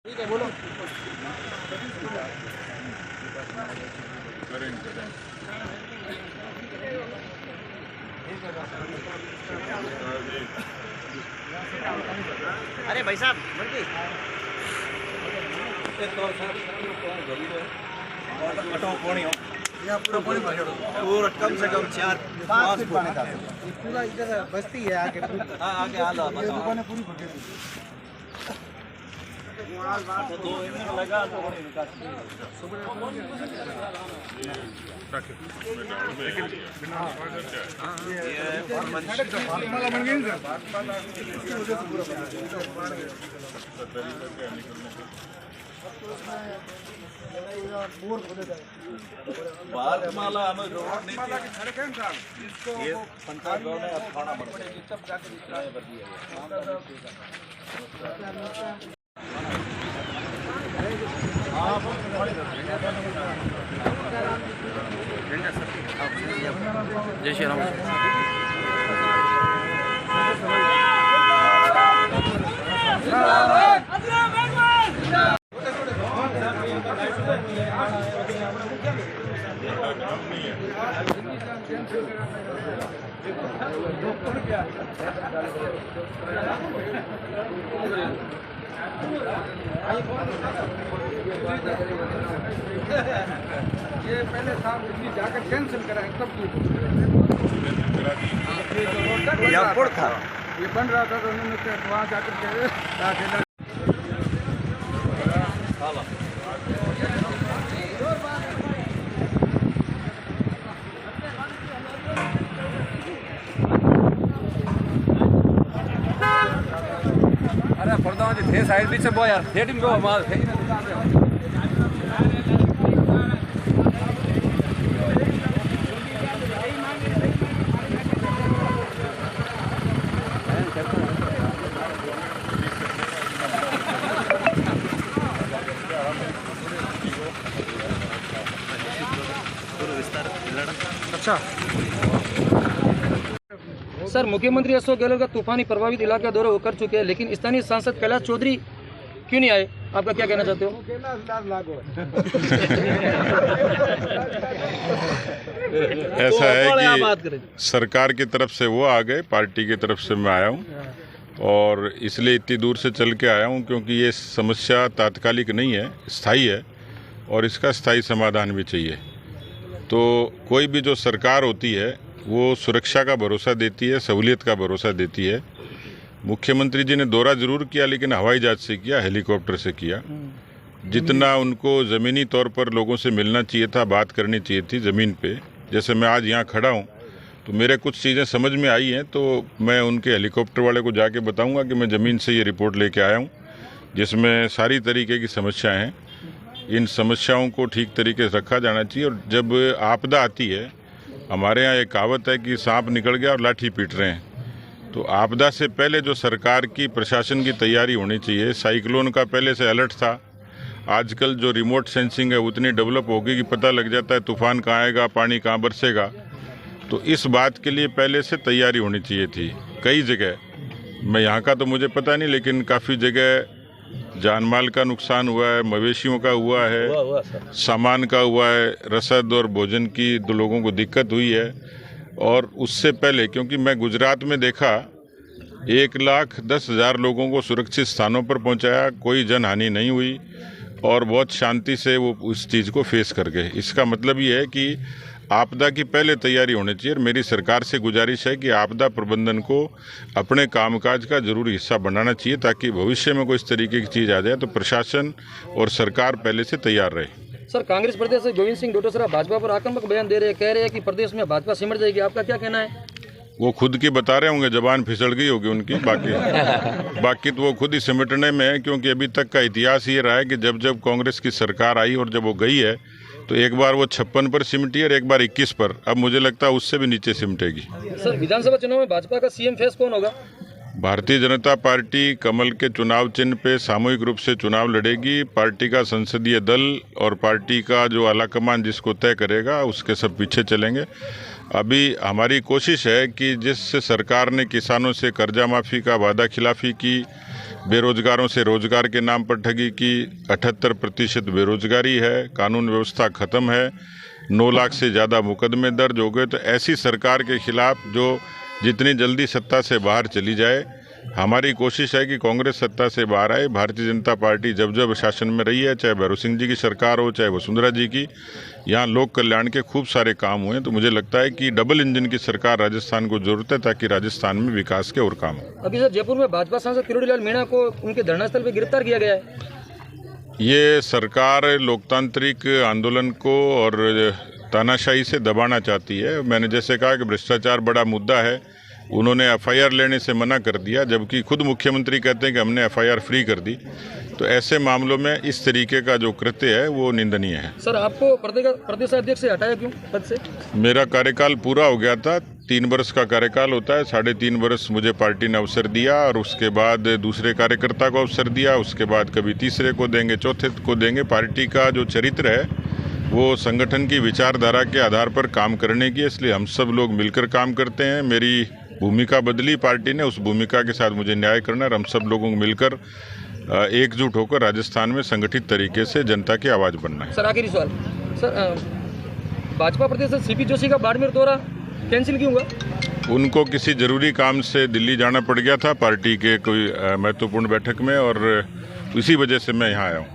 ठीक है बोलो। अरे भाई साहब पूरा कम से कम 4-5 फुट पूरा इधर बस्ती है आगे आगे आला दुकानें पूरी दो लगा बागमाला हमें रोड नहीं ये पंचायत में अब खाना जय श्री राम। ये पहले साहब दिल्ली जाकर कैंसिल करा है तब एयरपोर्ट था ये बन रहा था तो उन्होंने वहाँ जाकर के अरे प्रधान जी थे साइड पीछे बो यार थे टीम को माल थे अच्छा सर, मुख्यमंत्री अशोक गहलोत का तूफानी प्रभावित इलाके का दौरा कर चुके हैं, लेकिन स्थानीय सांसद कैलाश चौधरी क्यों नहीं आए? आपका क्या कहना चाहते हो? ऐसा है कि सरकार की तरफ से वो आ गए, पार्टी की तरफ से मैं आया हूँ और इसलिए इतनी दूर से चल के आया हूँ क्योंकि ये समस्या तात्कालिक नहीं है, स्थायी है और इसका स्थायी समाधान भी चाहिए। तो कोई भी जो सरकार होती है वो सुरक्षा का भरोसा देती है, सहूलियत का भरोसा देती है। मुख्यमंत्री जी ने दौरा जरूर किया लेकिन हवाई जहाज से किया, हेलीकॉप्टर से किया। जितना उनको ज़मीनी तौर पर लोगों से मिलना चाहिए था, बात करनी चाहिए थी ज़मीन पे, जैसे मैं आज यहाँ खड़ा हूँ तो मेरे कुछ चीज़ें समझ में आई हैं तो मैं उनके हेलीकॉप्टर वाले को जाके बताऊँगा कि मैं ज़मीन से ये रिपोर्ट लेके आया हूँ जिसमें सारी तरीके की समस्याएँ हैं। इन समस्याओं को ठीक तरीके से रखा जाना चाहिए और जब आपदा आती है, हमारे यहाँ एक कहावत है कि सांप निकल गया और लाठी पीट रहे हैं, तो आपदा से पहले जो सरकार की प्रशासन की तैयारी होनी चाहिए। साइक्लोन का पहले से अलर्ट था, आजकल जो रिमोट सेंसिंग है उतनी डेवलप होगी कि पता लग जाता है तूफान कहाँ आएगा, पानी कहाँ बरसेगा। तो इस बात के लिए पहले से तैयारी होनी चाहिए थी। कई जगह, मैं यहाँ का तो मुझे पता नहीं, लेकिन काफ़ी जगह जान माल का नुकसान हुआ है, मवेशियों का हुआ है, सामान का हुआ है, रसद और भोजन की दो लोगों को दिक्कत हुई है। और उससे पहले क्योंकि मैं गुजरात में देखा 1,10,000 लोगों को सुरक्षित स्थानों पर पहुंचाया, कोई जनहानि नहीं हुई और बहुत शांति से वो उस चीज़ को फेस कर गए। इसका मतलब ये है कि आपदा की पहले तैयारी होनी चाहिए और मेरी सरकार से गुजारिश है कि आपदा प्रबंधन को अपने कामकाज का जरूरी हिस्सा बनाना चाहिए ताकि भविष्य में कोई इस तरीके की चीज़ आ जाए तो प्रशासन और सरकार पहले से तैयार रहे। सर, कांग्रेस प्रदेश से गोविंद सिंह डोटासरा भाजपा पर आक्रामक बयान दे रहे हैं, कह रहे हैं कि प्रदेश में भाजपा सिमट जाएगी। आपका क्या कहना है? वो खुद की बता रहे होंगे, जबान फिसल गई होगी उनकी, बाकी तो वो खुद ही सिमटने में है क्योंकि अभी तक का इतिहास ये रहा है कि जब जब कांग्रेस की सरकार आई और जब वो गई है तो एक बार वो 56 पर सिमटी और एक बार 21 पर। अब मुझे लगता है उससे भी नीचे सिमटेगी। सर, विधानसभा चुनाव में भाजपा का सीएम फेस कौन होगा? भारतीय जनता पार्टी कमल के चुनाव चिन्ह पे सामूहिक रूप से चुनाव लड़ेगी। पार्टी का संसदीय दल और पार्टी का जो आलाकमान जिसको तय करेगा उसके सब पीछे चलेंगे। अभी हमारी कोशिश है कि जिस सरकार ने किसानों से कर्जा माफ़ी का वादा खिलाफी की, बेरोजगारों से रोजगार के नाम पर ठगी की, 78% बेरोजगारी है, कानून व्यवस्था खत्म है, 9 लाख से ज़्यादा मुकदमे दर्ज हो गए, तो ऐसी सरकार के खिलाफ जो जितनी जल्दी सत्ता से बाहर चली जाए, हमारी कोशिश है कि कांग्रेस सत्ता से बाहर आए। भारतीय जनता पार्टी जब जब शासन में रही है, चाहे भैरव सिंह जी की सरकार हो, चाहे वसुंधरा जी की, यहाँ लोक कल्याण के खूब सारे काम हुए हैं। तो मुझे लगता है कि डबल इंजन की सरकार राजस्थान को जरूरत है, ताकि राजस्थान में विकास के और काम हो। अभी सर जयपुर में भाजपा सांसद किरोड़ी लाल मीणा को उनके धरना स्थल पर गिरफ्तार किया गया है। ये सरकार लोकतांत्रिक आंदोलन को और तानाशाही से दबाना चाहती है। मैंने जैसे कहा कि भ्रष्टाचार बड़ा मुद्दा है, उन्होंने एफआईआर लेने से मना कर दिया, जबकि खुद मुख्यमंत्री कहते हैं कि हमने एफआईआर फ्री कर दी। तो ऐसे मामलों में इस तरीके का जो कृत्य है वो निंदनीय है। सर आपको प्रदेशाध्यक्ष से हटाया क्यों पद से? मेरा कार्यकाल पूरा हो गया था, 3 वर्ष का कार्यकाल होता है, 3.5 वर्ष मुझे पार्टी ने अवसर दिया और उसके बाद दूसरे कार्यकर्ता को अवसर दिया, उसके बाद कभी तीसरे को देंगे, चौथे को देंगे। पार्टी का जो चरित्र है वो संगठन की विचारधारा के आधार पर काम करने की है, इसलिए हम सब लोग मिलकर काम करते हैं। मेरी भूमिका बदली पार्टी ने, उस भूमिका के साथ मुझे न्याय करना है और हम सब लोगों को मिलकर एकजुट होकर राजस्थान में संगठित तरीके से जनता की आवाज़ बनना है। सर आखिरी सवाल, सर भाजपा प्रदेश सीपी जोशी का बाड़मेर दौरा कैंसिल क्यों हुआ? उनको किसी जरूरी काम से दिल्ली जाना पड़ गया था पार्टी के कोई महत्वपूर्ण बैठक में, और इसी वजह से मैं यहाँ आया हूँ।